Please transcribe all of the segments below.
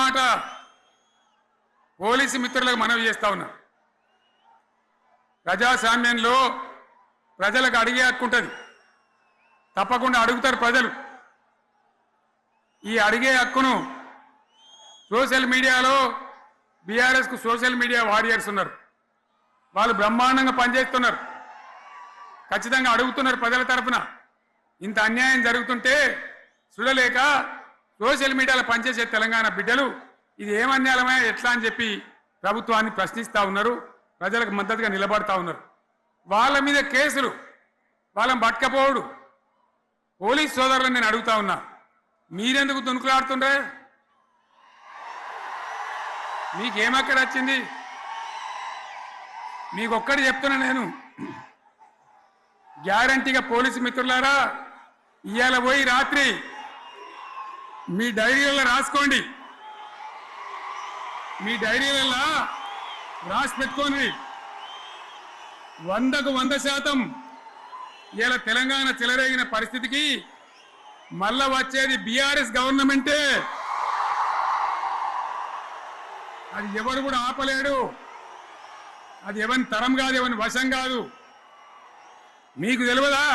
మాట పోలీసు మిత్రులకు మనవి చేస్తా ఉన్నా. ప్రజాస్వామ్యంలో ప్రజలకు అడిగే హక్కు ఉంటుంది, తప్పకుండా అడుగుతారు ప్రజలు. ఈ అడిగే హక్కును సోషల్ మీడియాలో బీఆర్ఎస్కు సోషల్ మీడియా వారియర్స్ ఉన్నారు, వాళ్ళు బ్రహ్మాండంగా పనిచేస్తున్నారు, ఖచ్చితంగా అడుగుతున్నారు ప్రజల తరఫున. ఇంత అన్యాయం జరుగుతుంటే చూడలేక సోషల్ మీడియాలో పనిచేసే తెలంగాణ బిడ్డలు ఇది ఏమన్యాయమే ఎట్లా అని చెప్పి ప్రభుత్వాన్ని ప్రశ్నిస్తూ ఉన్నారు, ప్రజలకు మద్దతుగా నిలబడతా ఉన్నారు. వాళ్ళ మీద కేసులు, వాళ్ళని పట్టుకపోవడు. పోలీస్ సోదరులను నేను అడుగుతా ఉన్నా, మీరెందుకు దునుకులాడుతుండ్రే? మీకేమక్కడ వచ్చింది? మీకొక్కటి చెప్తున్నా నేను, గ్యారంటీగా పోలీసు మిత్రులారా, ఇవాళ పోయి రాత్రి మీ డైరీలలో రాసుకోండి, మీ డైరీలలో రాసి పెట్టుకోండి. 100కు 100% ఇలా తెలంగాణ చెలరేగిన పరిస్థితికి మళ్ళా వచ్చేది బీఆర్ఎస్ గవర్నమెంటే. అది ఎవరు కూడా ఆపలేడు, అది ఎవరి తరం కాదు, ఎవరి వశం కాదు. మీకు తెలియదా?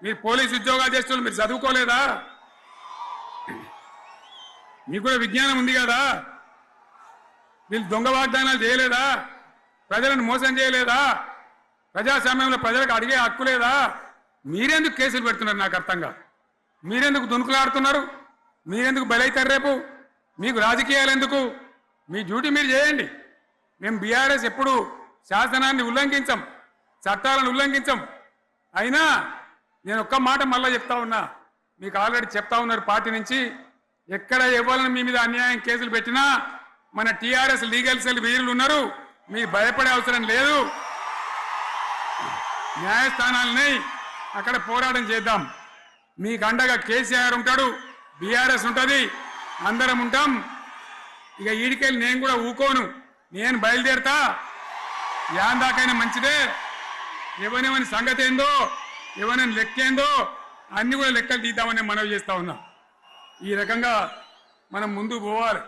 మీరు పోలీసు ఉద్యోగాలు చేస్తున్నారు, మీరు చదువుకోలేదా? మీకు కూడా విజ్ఞానం ఉంది కదా? వీళ్ళు దొంగ వాగ్దానాలు చేయలేదా? ప్రజలను మోసం చేయలేదా? ప్రజాస్వామ్యంలో ప్రజలకు అడిగే హక్కు లేదా? మీరెందుకు కేసులు పెడుతున్నారు? నాకు అర్థం కాదు. మీరెందుకు దునుకులాడుతున్నారు? మీరెందుకు బలైతారు? రేపు మీకు రాజకీయాలు ఎందుకు? మీ డ్యూటీ మీరు చేయండి. మేము బీఆర్ఎస్ ఎప్పుడు శాసనాన్ని ఉల్లంఘించం, చట్టాలను ఉల్లంఘించం. అయినా నేను ఒక్క మాట మళ్ళీ చెప్తా ఉన్నా, మీకు ఆల్రెడీ చెప్తా ఉన్నారు పార్టీ నుంచి, ఎక్కడ ఎవరిని మీ మీద అన్యాయం కేసులు పెట్టినా మన టీఆర్ఎస్ లీగల్ సెల్ వీరులు ఉన్నారు, మీరు భయపడే అవసరం లేదు. న్యాయస్థానాలని అక్కడ పోరాటం చేద్దాం. మీకు అండగా కేసీఆర్ ఉంటాడు, బీఆర్ఎస్ ఉంటుంది, అందరం ఉంటాం. ఇక ఈడికెళ్ళి నేను కూడా ఊకోను, నేను బయలుదేరుతా. యాందాకైనా మంచిదే. ఎవరెవరి సంగతి ఏందో, ఎవరైనా లెక్కేందో అన్ని కూడా లెక్కలు తీద్దామని మనవి చేస్తా ఉన్నా. ఈ రకంగా మనం ముందుకు పోవాలి.